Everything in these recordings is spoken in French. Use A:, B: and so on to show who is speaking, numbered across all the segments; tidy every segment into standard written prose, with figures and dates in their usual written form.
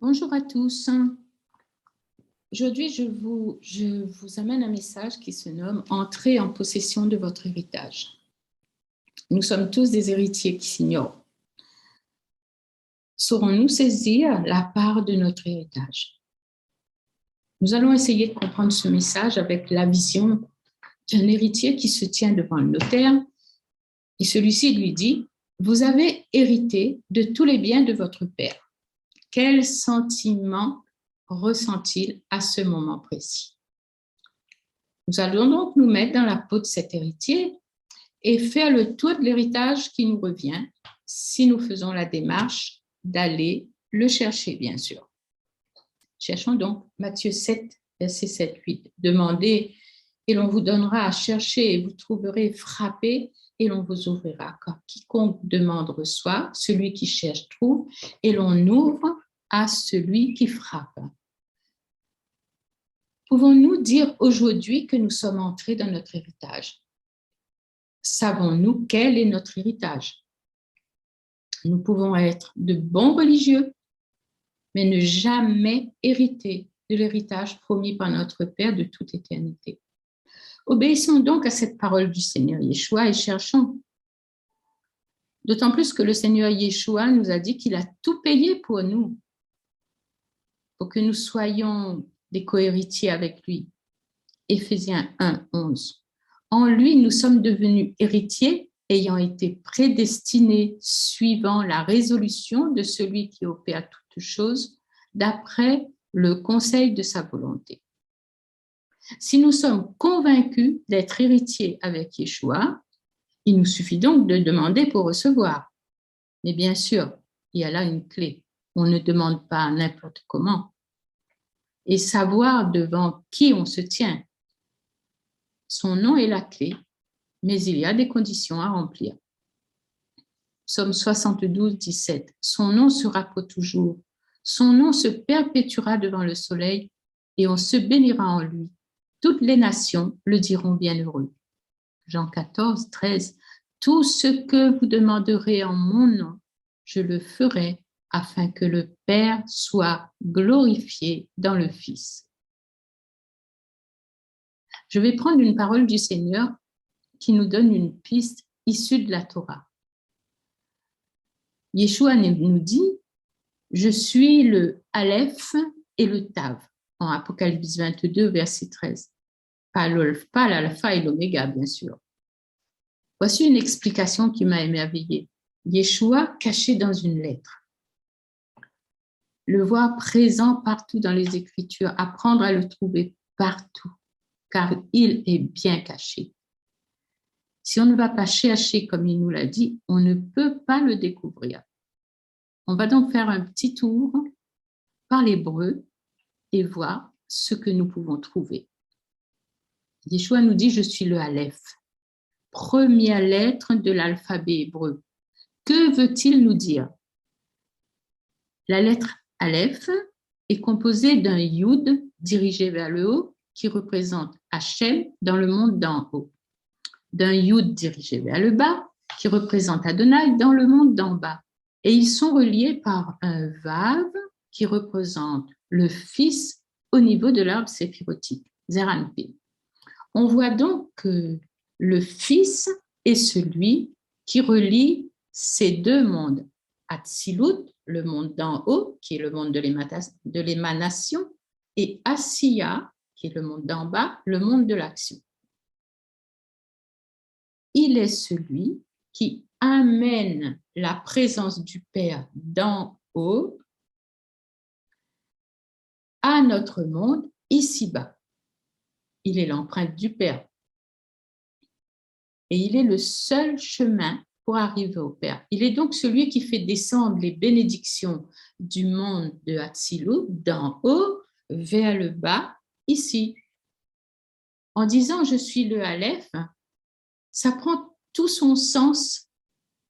A: Bonjour à tous. Aujourd'hui, je vous amène un message qui se nomme Entrez en possession de votre héritage. Nous sommes tous des héritiers qui s'ignorent. Saurons-nous saisir la part de notre héritage? Nous allons essayer de comprendre ce message avec la vision d'un héritier qui se tient devant le notaire et celui-ci lui dit: Vous avez hérité de tous les biens de votre père. Quel sentiment ressent-il à ce moment précis? Nous allons donc nous mettre dans la peau de cet héritier et faire le tour de l'héritage qui nous revient si nous faisons la démarche d'aller le chercher, bien sûr. Cherchons donc Matthieu 7, verset 7-8. Demandez et l'on vous donnera, à chercher et vous trouverez, frappez et l'on vous ouvrira. Car quiconque demande reçoit, celui qui cherche trouve et l'on ouvre à celui qui frappe. Pouvons-nous dire aujourd'hui que nous sommes entrés dans notre héritage? Savons-nous quel est notre héritage? Nous pouvons être de bons religieux, mais ne jamais hériter de l'héritage promis par notre Père de toute éternité. Obéissons donc à cette parole du Seigneur Yeshua et cherchons. D'autant plus que le Seigneur Yeshua nous a dit qu'il a tout payé pour nous, pour que nous soyons des cohéritiers avec lui. Éphésiens 1, 11. En lui, nous sommes devenus héritiers, ayant été prédestinés suivant la résolution de celui qui opère toutes choses, d'après le conseil de sa volonté. Si nous sommes convaincus d'être héritiers avec Yeshua, il nous suffit donc de demander pour recevoir. Mais bien sûr, il y a là une clé. On ne demande pas n'importe comment. Et savoir devant qui on se tient. Son nom est la clé, mais il y a des conditions à remplir. Psaume 72, 17. Son nom sera pour toujours. Son nom se perpétuera devant le soleil et on se bénira en lui. Toutes les nations le diront bienheureux. Jean 14, 13. Tout ce que vous demanderez en mon nom, je le ferai afin que le Père soit glorifié dans le Fils. Je vais prendre une parole du Seigneur qui nous donne une piste issue de la Torah. Yeshua nous dit: je suis le Aleph et le Tav, en Apocalypse 22, verset 13. Pas l'alpha et l'oméga, bien sûr. Voici une explication qui m'a émerveillée. Yeshua caché dans une lettre. Le voir présent partout dans les Écritures, apprendre à le trouver partout, car il est bien caché. Si on ne va pas chercher comme il nous l'a dit, on ne peut pas le découvrir. On va donc faire un petit tour par l'hébreu et voir ce que nous pouvons trouver. Yeshua nous dit: je suis le Aleph, première lettre de l'alphabet hébreu. Que veut-il nous dire? La lettre Aleph est composée d'un Yud dirigé vers le haut qui représente Hachem dans le monde d'en haut, d'un Yud dirigé vers le bas qui représente Adonai dans le monde d'en bas. Et ils sont reliés par un Vav qui représente le Fils au niveau de l'arbre séphirotique, Zeranpin. On voit donc que le Fils est celui qui relie ces deux mondes. Atzilut, le monde d'en haut, qui est le monde de l'émanation, et Asiya, qui est le monde d'en bas, le monde de l'action. Il est celui qui amène la présence du Père d'en haut à notre monde ici-bas. Il est l'empreinte du Père. Et il est le seul chemin pour arriver au Père. Il est donc celui qui fait descendre les bénédictions du monde de Hatzilut d'en haut vers le bas, ici. En disant je suis le Aleph, ça prend tout son sens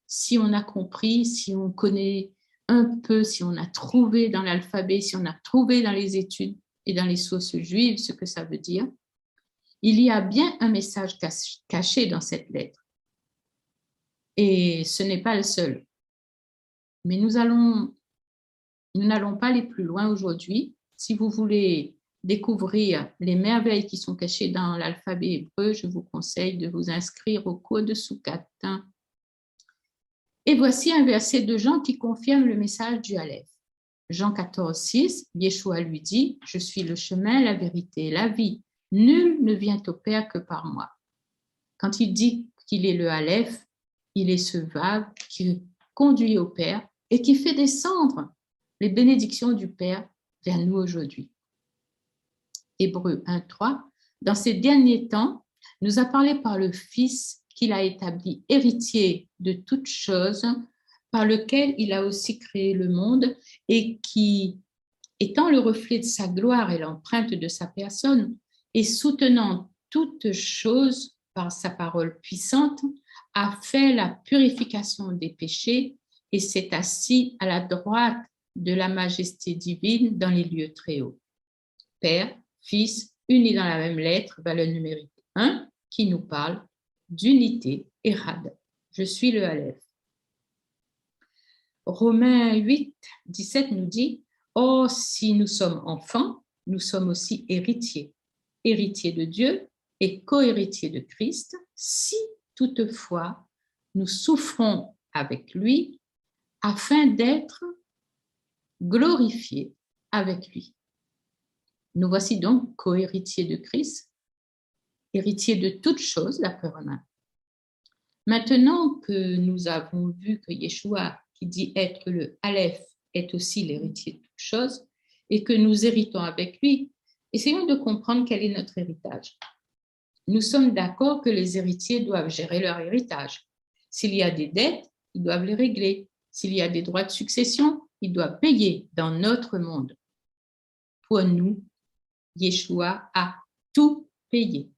A: si on a compris, si on connaît un peu, si on a trouvé dans l'alphabet, si on a trouvé dans les études et dans les sources juives ce que ça veut dire. Il y a bien un message caché dans cette lettre. Et ce n'est pas le seul. Mais nous allons Nous n'allons pas aller plus loin aujourd'hui. Si vous voulez découvrir les merveilles qui sont cachées dans l'alphabet hébreu, je vous conseille de vous inscrire au cours de Soukat. Et voici un verset de Jean qui confirme le message du Aleph. Jean 14, 6, Yeshua lui dit, « Je suis le chemin, la vérité et la vie. Nul ne vient au Père que par moi. » Quand il dit qu'il est le Aleph, il est ce Vav qui conduit au Père et qui fait descendre les bénédictions du Père vers nous aujourd'hui. Hébreux 1, 3, dans ces derniers temps, nous a parlé par le Fils qu'il a établi héritier de toutes choses, par lequel il a aussi créé le monde et qui, étant le reflet de sa gloire et l'empreinte de sa personne, et soutenant toutes choses par sa parole puissante, a fait la purification des péchés et s'est assis à la droite de la majesté divine dans les lieux très hauts. Père, Fils, unis dans la même lettre, valeur numérique 1, qui nous parle d'unité Erad. Je suis le Aleph. Romains 8, 17 nous dit « Or, si nous sommes enfants, nous sommes aussi héritiers, héritiers de Dieu et co-héritiers de Christ, si toutefois nous souffrons avec lui, afin d'être glorifiés avec lui. » Nous voici donc co-héritiers de Christ, héritiers de toutes choses, d'après Romains. Maintenant que nous avons vu que Yeshua, qui dit être le Aleph, est aussi l'héritier de toutes choses, et que nous héritons avec lui, essayons de comprendre quel est notre héritage. Nous sommes d'accord que les héritiers doivent gérer leur héritage. S'il y a des dettes, ils doivent les régler. S'il y a des droits de succession, ils doivent payer dans notre monde. Pour nous, Yeshua a tout payé.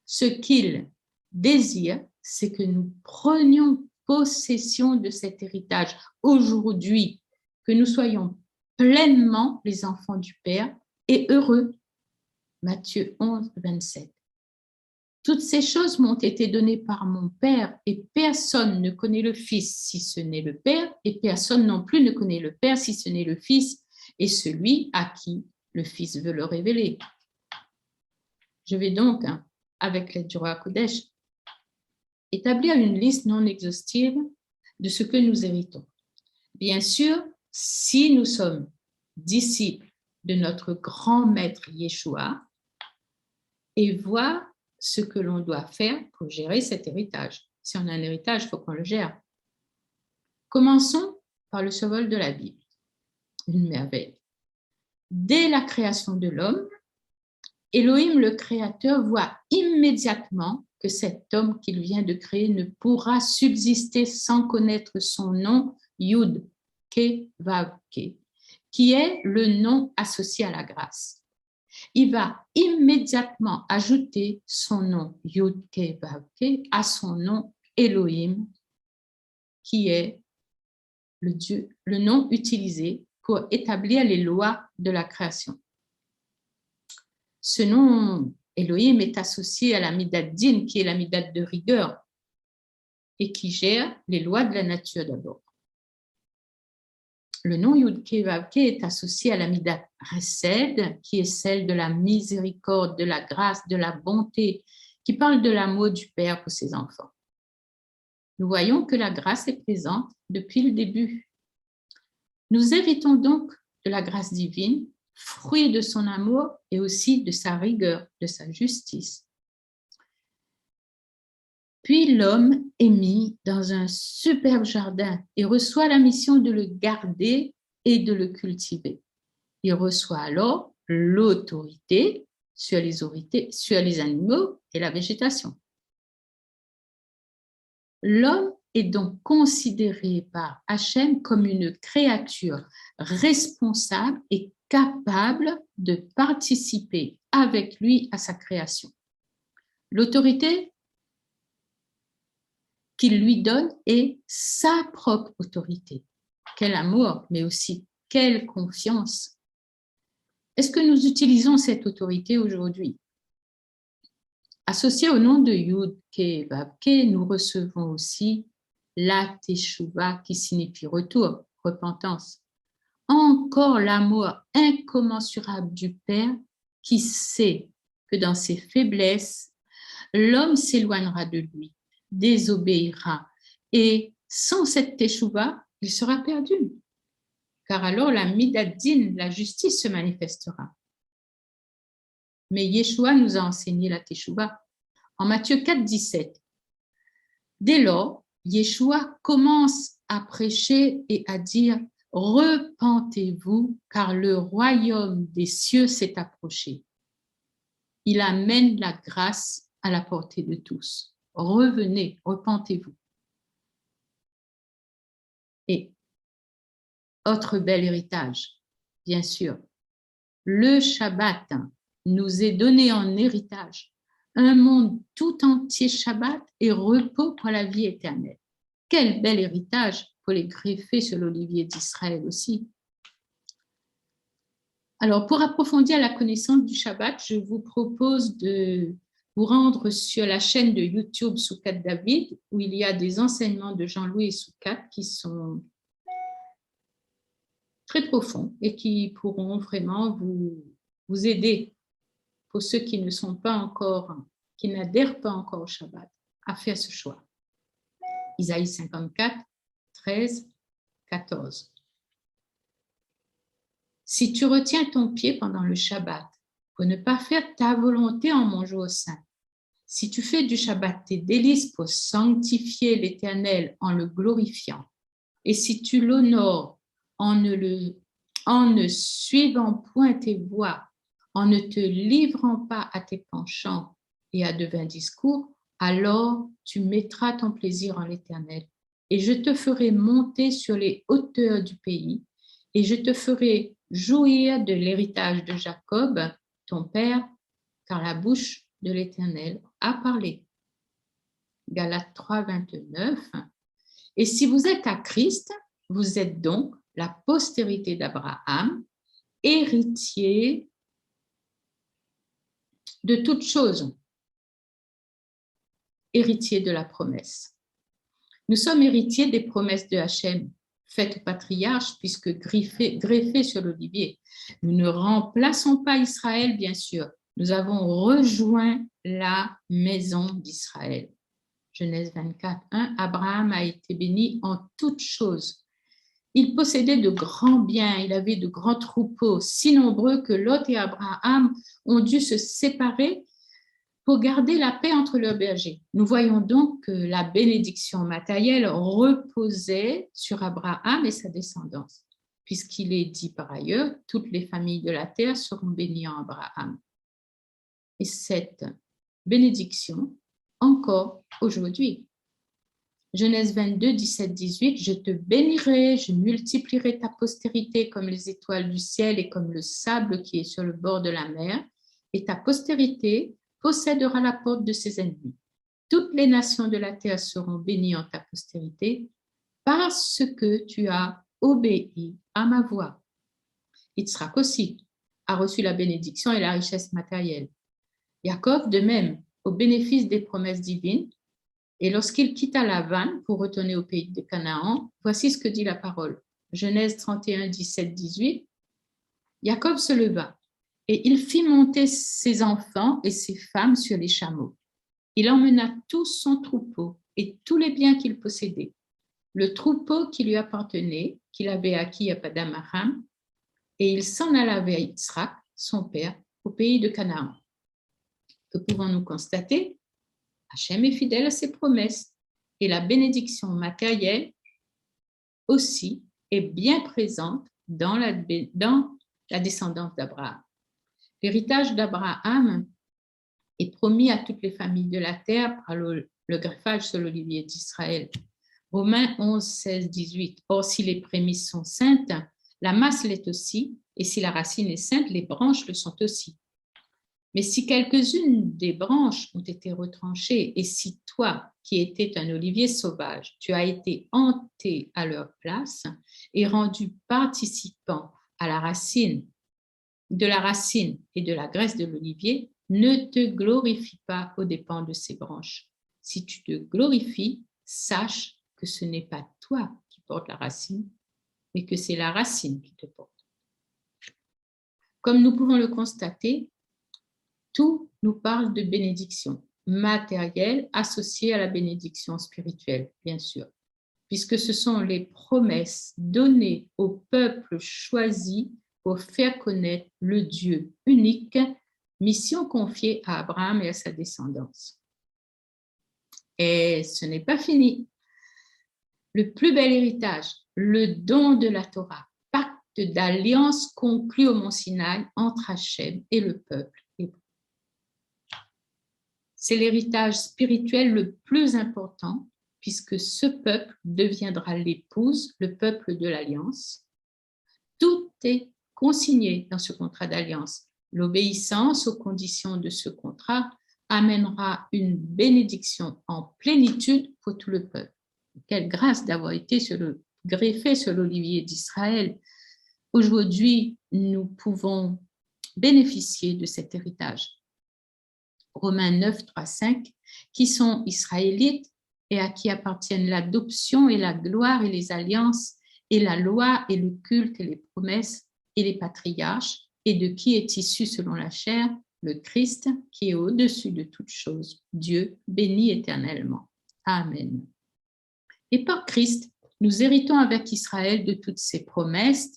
A: Ce qu'il désire, c'est que nous prenions possession de cet héritage aujourd'hui, que nous soyons pleinement les enfants du Père et heureux. Matthieu 11, 27. Toutes ces choses m'ont été données par mon Père et personne ne connaît le Fils si ce n'est le Père et personne non plus ne connaît le Père si ce n'est le Fils et celui à qui le Fils veut le révéler. Je vais donc, avec l'aide du roi Kodesh, établir une liste non exhaustive de ce que nous héritons. Bien sûr, si nous sommes disciples de notre grand maître Yeshua et voir ce que l'on doit faire pour gérer cet héritage. Si on a un héritage, il faut qu'on le gère. Commençons par le survol de la Bible. Une merveille. Dès la création de l'homme, Elohim, le Créateur, voit immédiatement que cet homme qu'il vient de créer ne pourra subsister sans connaître son nom, Yud, Ke, Vav, Ke, qui est le nom associé à la grâce. Il va immédiatement ajouter son nom, Yud, Ke, Vav, Ke, à son nom Elohim, qui est le nom utilisé pour établir les lois de la création. Ce nom Elohim est associé à la Midat Din, qui est la Midat de rigueur, et qui gère les lois de la nature d'abord. Le nom Yud-Ke Vav-Ke est associé à la Midat Resed, qui est celle de la miséricorde, de la grâce, de la bonté, qui parle de l'amour du Père pour ses enfants. Nous voyons que la grâce est présente depuis le début. Nous héritons donc de la grâce divine, fruit de son amour et aussi de sa rigueur, de sa justice. Puis l'homme est mis dans un superbe jardin et reçoit la mission de le garder et de le cultiver. Il reçoit alors l'autorité sur les animaux et la végétation. L'homme est donc considéré par Hachem comme une créature responsable et capable de participer avec lui à sa création. L'autorité qu'il lui donne est sa propre autorité. Quel amour, mais aussi quelle confiance. Est-ce que nous utilisons cette autorité aujourd'hui? Associé au nom de Yud, Ke, Vav, Ke, nous recevons aussi la Teshuvah qui signifie retour, repentance. encore l'amour incommensurable du Père qui sait que dans ses faiblesses, l'homme s'éloignera de lui, désobéira, et sans cette teshuva, il sera perdu. Car alors la midadine, la justice se manifestera. Mais Yeshua nous a enseigné la teshuva. En Matthieu 4, 17, dès lors, Yeshua commence à prêcher et à dire « Repentez-vous, car le royaume des cieux s'est approché. » Il amène la grâce à la portée de tous. Revenez, repentez-vous. Et autre bel héritage, bien sûr, le Shabbat nous est donné en héritage. Un monde tout entier Shabbat et repos pour la vie éternelle. Quel bel héritage pour les greffer sur l'olivier d'Israël aussi. Alors, pour approfondir la connaissance du Shabbat, je vous propose de vous rendre sur la chaîne de YouTube Soukat David, où il y a des enseignements de Jean-Louis Soukat qui sont très profonds et qui pourront vraiment vous aider, pour ceux qui ne sont pas encore, qui n'adhèrent pas encore au Shabbat, à faire ce choix. Isaïe 54, 13, 14. Si tu retiens ton pied pendant le Shabbat pour ne pas faire ta volonté en mon jour saint, si tu fais du Shabbat tes délices pour sanctifier l'Éternel en le glorifiant, et si tu l'honores en ne suivant point tes voies, en ne te livrant pas à tes penchants et à de vains discours, alors tu mettras ton plaisir en l'Éternel. Et je te ferai monter sur les hauteurs du pays, et je te ferai jouir de l'héritage de Jacob, ton père, car la bouche de l'Éternel a parlé. Galates 3, 29. Et si vous êtes à Christ, vous êtes donc la postérité d'Abraham, héritier de toutes choses, héritier de la promesse. Nous sommes héritiers des promesses de Hachem, faites au patriarche puisque greffées sur l'olivier. Nous ne remplaçons pas Israël, bien sûr. Nous avons rejoint la maison d'Israël. Genèse 24, 1, Abraham a été béni en toutes choses. Il possédait de grands biens, il avait de grands troupeaux, si nombreux que Lot et Abraham ont dû se séparer pour garder la paix entre leurs bergers. Nous voyons donc que la bénédiction matérielle reposait sur Abraham et sa descendance, puisqu'il est dit par ailleurs, toutes les familles de la terre seront bénies en Abraham. Et cette bénédiction, encore aujourd'hui. Genèse 22, 17, 18, je te bénirai, je multiplierai ta postérité comme les étoiles du ciel et comme le sable qui est sur le bord de la mer, et ta postérité possédera la porte de ses ennemis. Toutes les nations de la terre seront bénies en ta postérité parce que tu as obéi à ma voix. Yitzhak aussi a reçu la bénédiction et la richesse matérielle. Jacob, de même, au bénéfice des promesses divines, et lorsqu'il quitta Lavan pour retourner au pays de Canaan, voici ce que dit la parole. Genèse 31, 17, 18. Jacob se leva et il fit monter ses enfants et ses femmes sur les chameaux. Il emmena tout son troupeau et tous les biens qu'il possédait. Le troupeau qui lui appartenait, qu'il avait acquis à Paddan Aram, et il s'en alla vers Yitzhak, son père, au pays de Canaan. Que pouvons-nous constater? Hachem est fidèle à ses promesses et la bénédiction matérielle aussi est bien présente dans la descendance d'Abraham. L'héritage d'Abraham est promis à toutes les familles de la terre par le greffage sur l'olivier d'Israël. Romains 11, 16, 18. Or, si les prémices sont saintes, la masse l'est aussi, et si la racine est sainte, les branches le sont aussi. Mais si quelques-unes des branches ont été retranchées, et si toi, qui étais un olivier sauvage, tu as été hanté à leur place et rendu participant à la racine, de la racine et de la graisse de l'olivier, ne te glorifie pas aux dépens de ces branches. Si tu te glorifies, sache que ce n'est pas toi qui portes la racine, mais que c'est la racine qui te porte. Comme nous pouvons le constater, tout nous parle de bénédiction matérielle associée à la bénédiction spirituelle, bien sûr, puisque ce sont les promesses données au peuple choisi pour faire connaître le Dieu unique, mission confiée à Abraham et à sa descendance. Et ce n'est pas fini. Le plus bel héritage, le don de la Torah, pacte d'alliance conclu au mont Sinaï entre Hachem et le peuple hébreu. C'est l'héritage spirituel le plus important puisque ce peuple deviendra l'épouse, le peuple de l'alliance. Tout est consigné dans ce contrat d'alliance. L'obéissance aux conditions de ce contrat amènera une bénédiction en plénitude pour tout le peuple. Quelle grâce d'avoir été greffé sur l'olivier d'Israël. Aujourd'hui, nous pouvons bénéficier de cet héritage. Romains 9, 3, 5, qui sont israélites et à qui appartiennent l'adoption et la gloire et les alliances et la loi et le culte et les promesses et les patriarches, et de qui est issu selon la chair le Christ qui est au-dessus de toutes choses, Dieu béni éternellement. Amen. Et par Christ, nous héritons avec Israël de toutes ces promesses.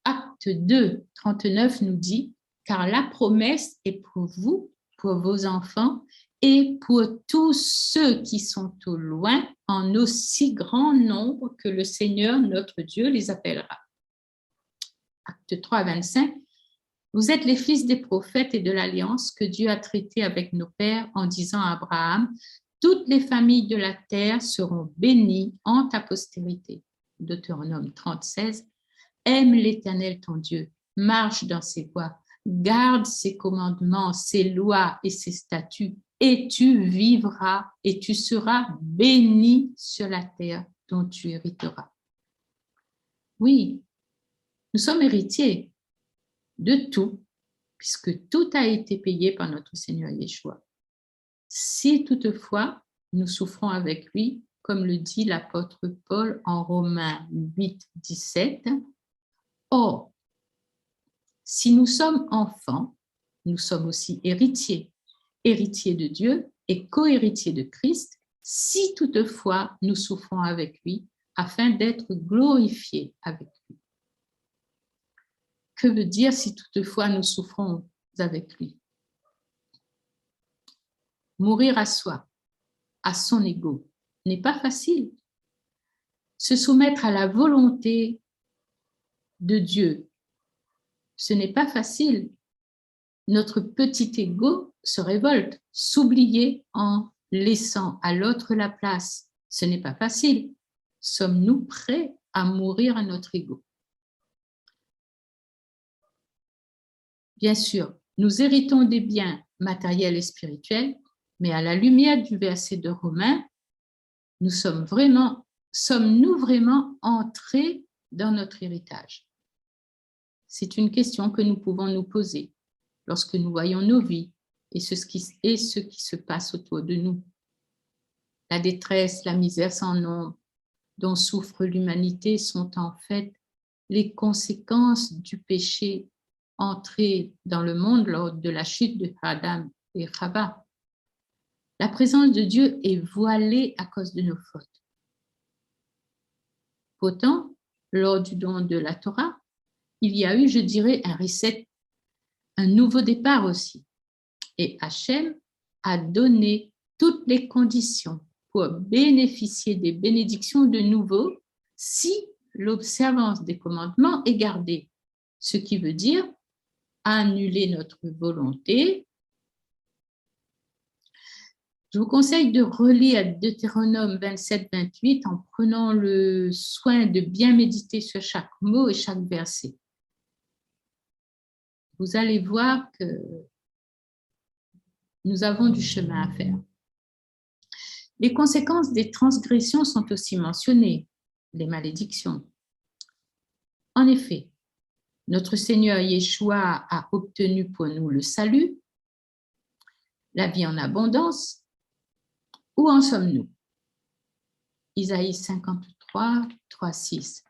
A: Acte 2, 39 nous dit, car la promesse est pour vous, pour vos enfants et pour tous ceux qui sont au loin, en aussi grand nombre que le Seigneur, notre Dieu, les appellera. Acte 3, 25, vous êtes les fils des prophètes et de l'alliance que Dieu a traité avec nos pères en disant à Abraham, toutes les familles de la terre seront bénies en ta postérité. Deutéronome 30, 16, aime l'Éternel ton Dieu, marche dans ses voies, garde ses commandements, ses lois et ses statuts, et tu vivras et tu seras béni sur la terre dont tu hériteras. Oui, nous sommes héritiers de tout, puisque tout a été payé par notre Seigneur Yeshua. Si toutefois nous souffrons avec lui, comme le dit l'apôtre Paul en Romains 8, 17, or, si nous sommes enfants, nous sommes aussi héritiers, héritiers de Dieu et co-héritiers de Christ, si toutefois nous souffrons avec lui, afin d'être glorifiés avec lui. Que veut dire si toutefois nous souffrons avec lui? Mourir à soi, à son ego, n'est pas facile. Se soumettre à la volonté de Dieu, ce n'est pas facile. Notre petit ego se révolte. S'oublier en laissant à l'autre la place, ce n'est pas facile. Sommes-nous prêts à mourir à notre ego? Bien sûr, nous héritons des biens matériels et spirituels, mais à la lumière du verset de Romains, sommes-nous vraiment entrés dans notre héritage? C'est une question que nous pouvons nous poser lorsque nous voyons nos vies et ce qui se passe autour de nous. La détresse, la misère sans nombre dont souffre l'humanité sont en fait les conséquences du péché entré dans le monde lors de la chute de Adam et Chava. La présence de Dieu est voilée à cause de nos fautes. Pourtant, lors du don de la Torah, il y a eu, je dirais, un reset, un nouveau départ aussi. Et Hachem a donné toutes les conditions pour bénéficier des bénédictions de nouveau si l'observance des commandements est gardée. Ce qui veut dire annuler notre volonté. Je vous conseille de relire Deutéronome 27-28 en prenant le soin de bien méditer sur chaque mot et chaque verset. Vous allez voir que nous avons du chemin à faire. Les conséquences des transgressions sont aussi mentionnées, les malédictions. En effet, notre Seigneur Yeshua a obtenu pour nous le salut, la vie en abondance. Où en sommes-nous? Isaïe 53, 3, 6.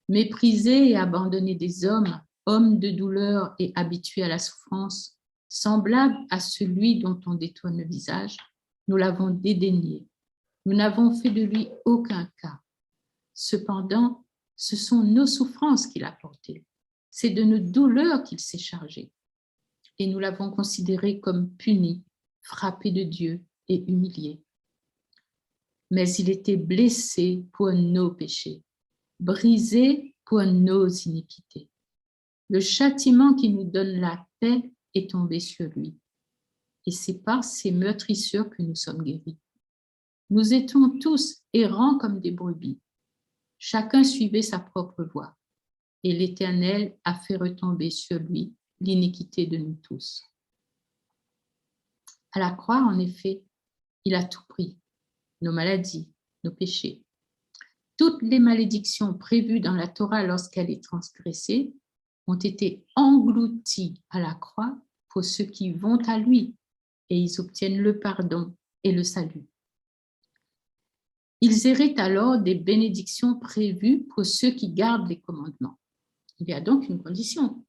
A: Méprisés et abandonnés des hommes, hommes de douleur et habitués à la souffrance, semblables à celui dont on détourne le visage, nous l'avons dédaigné. Nous n'avons fait de lui aucun cas. Cependant, ce sont nos souffrances qu'il a portées. C'est de nos douleurs qu'il s'est chargé. Et nous l'avons considéré comme puni, frappé de Dieu et humilié. Mais il était blessé pour nos péchés, brisé pour nos iniquités. Le châtiment qui nous donne la paix est tombé sur lui. Et c'est par ses meurtrissures que nous sommes guéris. Nous étions tous errants comme des brebis. Chacun suivait sa propre voie. Et l'Éternel a fait retomber sur lui l'iniquité de nous tous. À la croix, en effet, il a tout pris, nos maladies, nos péchés. Toutes les malédictions prévues dans la Torah lorsqu'elle est transgressée ont été englouties à la croix pour ceux qui vont à lui et ils obtiennent le pardon et le salut. Ils héritent alors des bénédictions prévues pour ceux qui gardent les commandements. Il y a donc une condition.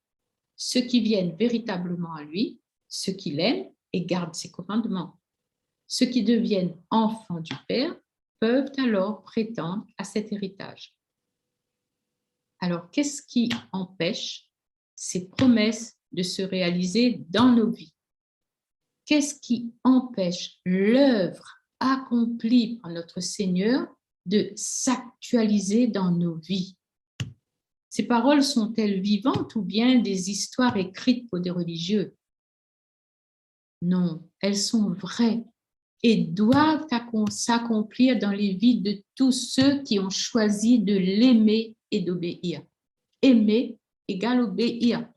A: Ceux qui viennent véritablement à lui, ceux qui l'aiment et gardent ses commandements. Ceux qui deviennent enfants du Père peuvent alors prétendre à cet héritage. Alors, qu'est-ce qui empêche ces promesses de se réaliser dans nos vies? Qu'est-ce qui empêche l'œuvre accomplie par notre Seigneur de s'actualiser dans nos vies? Ces paroles sont-elles vivantes ou bien des histoires écrites pour des religieux? Non, elles sont vraies et doivent s'accomplir dans les vies de tous ceux qui ont choisi de l'aimer et d'obéir. Aimer égale obéir.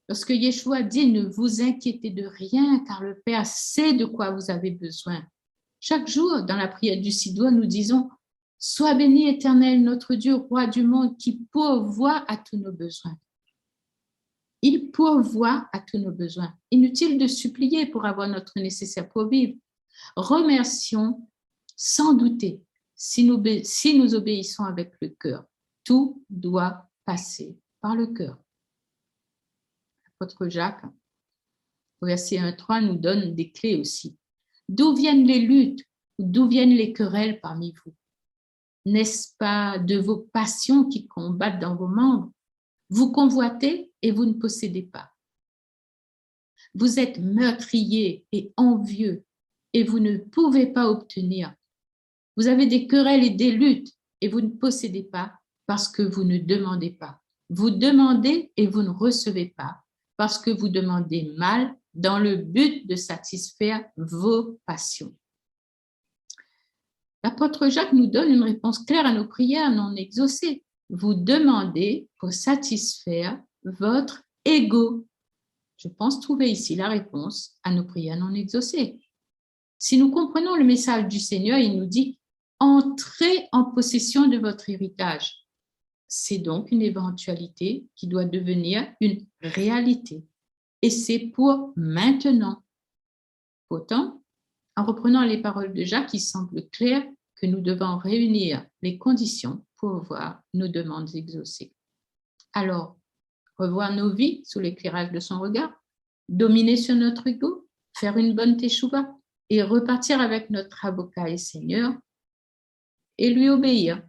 A: Lorsque Yeshua dit « Ne vous inquiétez de rien, car le Père sait de quoi vous avez besoin ». Chaque jour, dans la prière du Sidoua, nous disons « Sois béni, Éternel, notre Dieu, Roi du monde, qui pourvoit à tous nos besoins ». Il pourvoit à tous nos besoins. Inutile de supplier pour avoir notre nécessaire pour vivre. Remercions sans douter si nous obéissons avec le cœur. Tout doit passer par le cœur. L'apôtre Jacques, au verset 1-3, nous donne des clés aussi. D'où viennent les luttes? D'où viennent les querelles parmi vous? N'est-ce pas de vos passions qui combattent dans vos membres? Vous convoitez et vous ne possédez pas. Vous êtes meurtriers et envieux et vous ne pouvez pas obtenir. Vous avez des querelles et des luttes et vous ne possédez pas parce que vous ne demandez pas. Vous demandez et vous ne recevez pas parce que vous demandez mal dans le but de satisfaire vos passions. L'apôtre Jacques nous donne une réponse claire à nos prières non exaucées. Vous demandez pour satisfaire votre ego. Je pense trouver ici la réponse à nos prières non exaucées. Si nous comprenons le message du Seigneur, il nous dit « Entrez en possession de votre héritage ». C'est donc une éventualité qui doit devenir une réalité. Et c'est pour maintenant. Pourtant, en reprenant les paroles de Jacques, il semble clair que nous devons réunir les conditions pour voir nos demandes exaucées. Alors, revoir nos vies sous l'éclairage de son regard, dominer sur notre ego, faire une bonne teshuva et repartir avec notre avocat et Seigneur et lui obéir.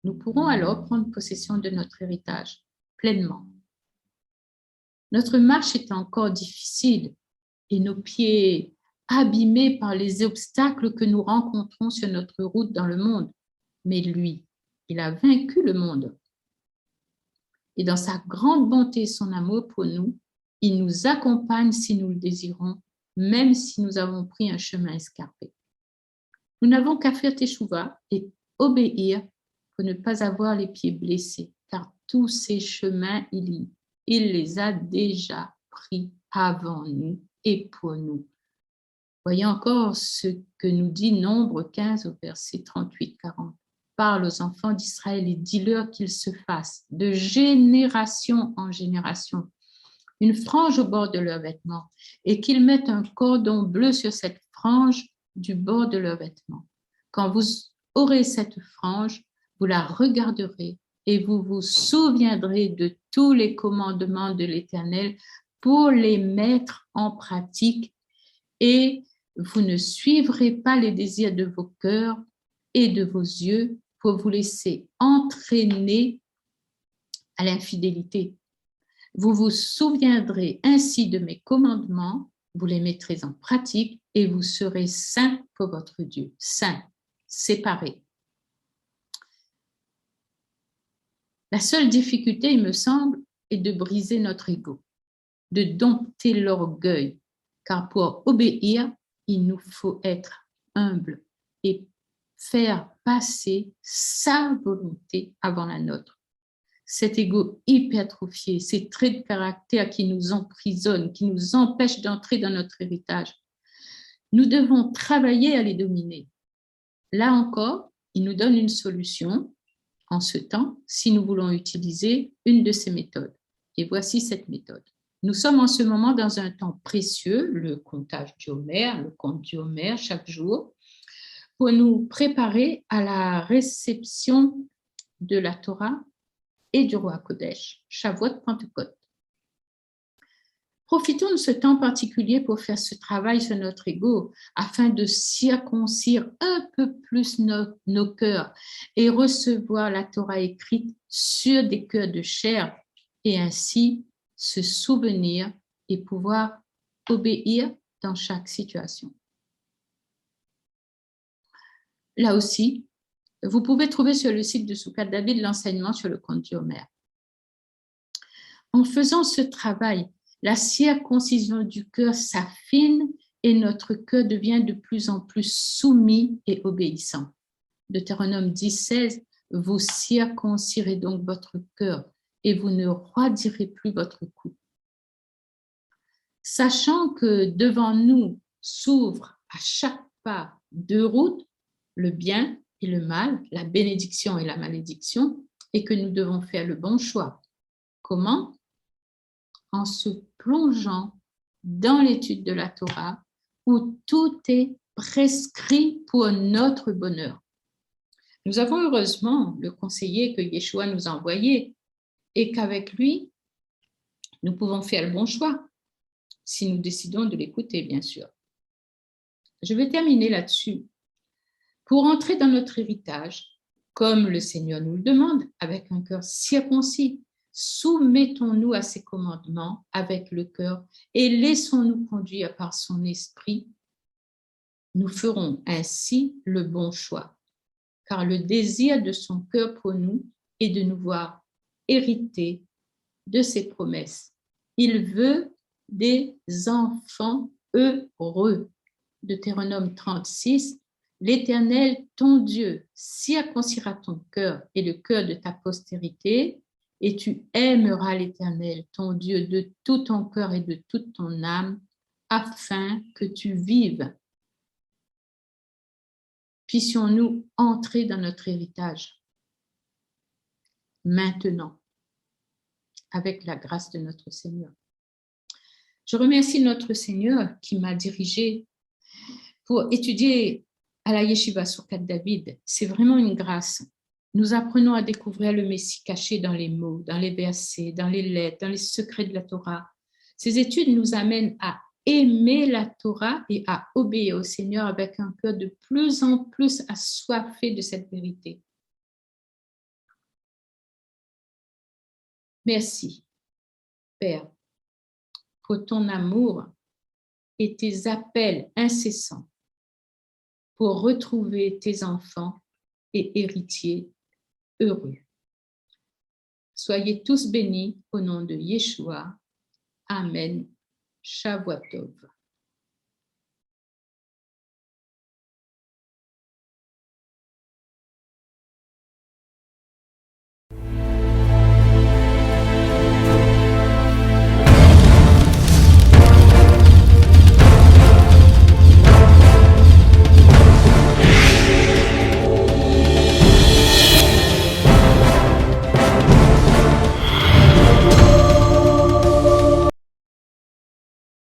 A: Nous pourrons alors prendre possession de notre héritage pleinement. Notre marche est encore difficile et nos pieds abîmés par les obstacles que nous rencontrons sur notre route dans le monde. Mais lui, il a vaincu le monde. Et dans sa grande bonté et son amour pour nous, il nous accompagne si nous le désirons, même si nous avons pris un chemin escarpé. Nous n'avons qu'à faire teshuva et obéir pour ne pas avoir les pieds blessés, car tous ces chemins, il les a déjà pris avant nous et pour nous. Voyez encore ce que nous dit Nombre 15 au verset 38-40. Parle aux enfants d'Israël et dis-leur qu'ils se fassent de génération en génération une frange au bord de leurs vêtements et qu'ils mettent un cordon bleu sur cette frange du bord de leurs vêtements. Quand vous aurez cette frange, vous la regarderez et vous vous souviendrez de tous les commandements de l'Éternel pour les mettre en pratique, et vous ne suivrez pas les désirs de vos cœurs et de vos yeux pour vous laisser entraîner à l'infidélité. Vous vous souviendrez ainsi de mes commandements, vous les mettrez en pratique et vous serez saints pour votre Dieu, saints, séparés. La seule difficulté, il me semble, est de briser notre ego, de dompter l'orgueil, car pour obéir, il nous faut être humble et faire passer sa volonté avant la nôtre. Cet ego hypertrophié, ces traits de caractère qui nous emprisonnent, qui nous empêchent d'entrer dans notre héritage, nous devons travailler à les dominer. Là encore, il nous donne une solution en ce temps si nous voulons utiliser une de ces méthodes. Et voici cette méthode. Nous sommes en ce moment dans un temps précieux, le comptage du Homère, le compte du Homère chaque jour, pour nous préparer à la réception de la Torah et du roi Kodesh, Shavuot Pentecôte. Profitons de ce temps particulier pour faire ce travail sur notre ego afin de circoncire un peu plus nos cœurs et recevoir la Torah écrite sur des cœurs de chair et ainsi se souvenir et pouvoir obéir dans chaque situation. Là aussi, vous pouvez trouver sur le site de Soukat David l'enseignement sur le compte du Homère. En faisant ce travail, la circoncision du cœur s'affine et notre cœur devient de plus en plus soumis et obéissant. Deutéronome 10:16, vous circoncirez donc votre cœur et vous ne roidirez plus votre cou. Sachant que devant nous s'ouvrent à chaque pas deux routes, le bien et le mal, la bénédiction et la malédiction, et que nous devons faire le bon choix. Comment ? En se plongeant dans l'étude de la Torah où tout est prescrit pour notre bonheur. Nous avons heureusement le conseiller que Yeshua nous a envoyé et qu'avec lui, nous pouvons faire le bon choix si nous décidons de l'écouter, bien sûr. Je vais terminer là-dessus. Pour entrer dans notre héritage, comme le Seigneur nous le demande, avec un cœur circoncis, soumettons-nous à ses commandements avec le cœur et laissons-nous conduire par son esprit. Nous ferons ainsi le bon choix, car le désir de son cœur pour nous est de nous voir hériter de ses promesses. Il veut des enfants heureux. Deutéronome 36, l'Éternel, ton Dieu, circoncira ton cœur et le cœur de ta postérité, et tu aimeras l'Éternel, ton Dieu, de tout ton cœur et de toute ton âme, afin que tu vives. Puissions-nous entrer dans notre héritage maintenant, avec la grâce de notre Seigneur. Je remercie notre Seigneur qui m'a dirigée pour étudier à la Yeshiva Soukat David. C'est vraiment une grâce. Nous apprenons à découvrir le Messie caché dans les mots, dans les versets, dans les lettres, dans les secrets de la Torah. Ces études nous amènent à aimer la Torah et à obéir au Seigneur avec un cœur de plus en plus assoiffé de cette vérité. Merci, Père, pour ton amour et tes appels incessants pour retrouver tes enfants et héritiers heureux. Soyez tous bénis au nom de Yeshua. Amen. Shavuot Tov.